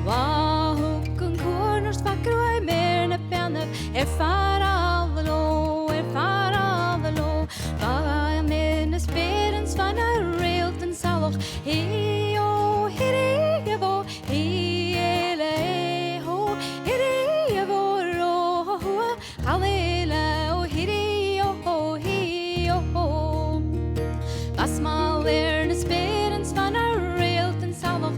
Wow, kun corners vacker och mer när penna far allelo, far allelo. Bara jag minns spelens vanna reelt en saloch. Hej och hej jag var, hej eller ho, hej jag var och hallela och hej och hej och. Basmal är spelens vanna reelt en saloch.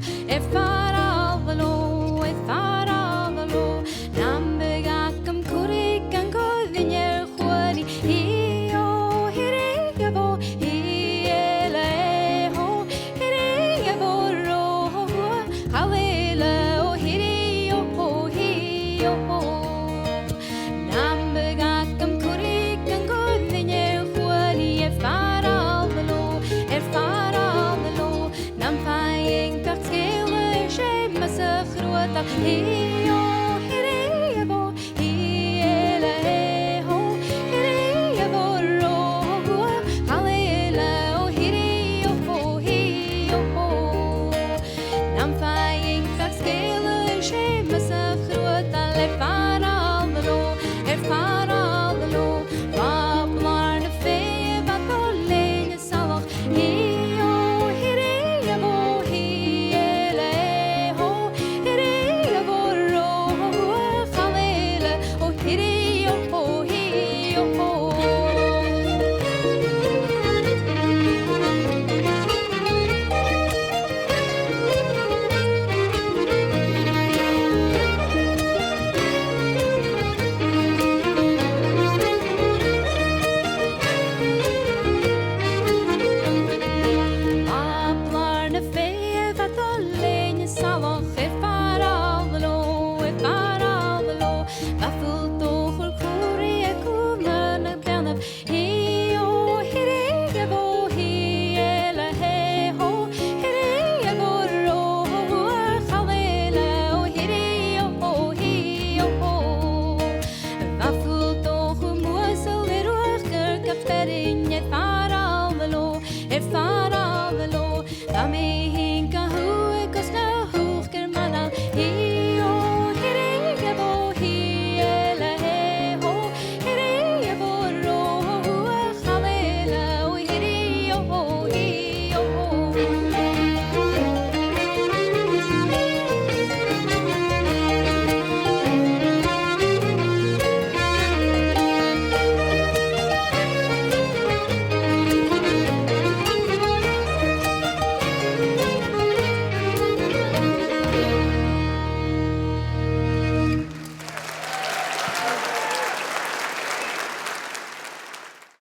Far allelo, far allelo. Nambegakam kurikan kovinjer khwali. Hiyo hiriyavo, hiyeleho, hiriyavo roho. Halele o hiriyo, hiyo. Nambegakam kurikan kovinjer khwali. Far allelo, far allelo. Namfaying kartskele. Masakhrota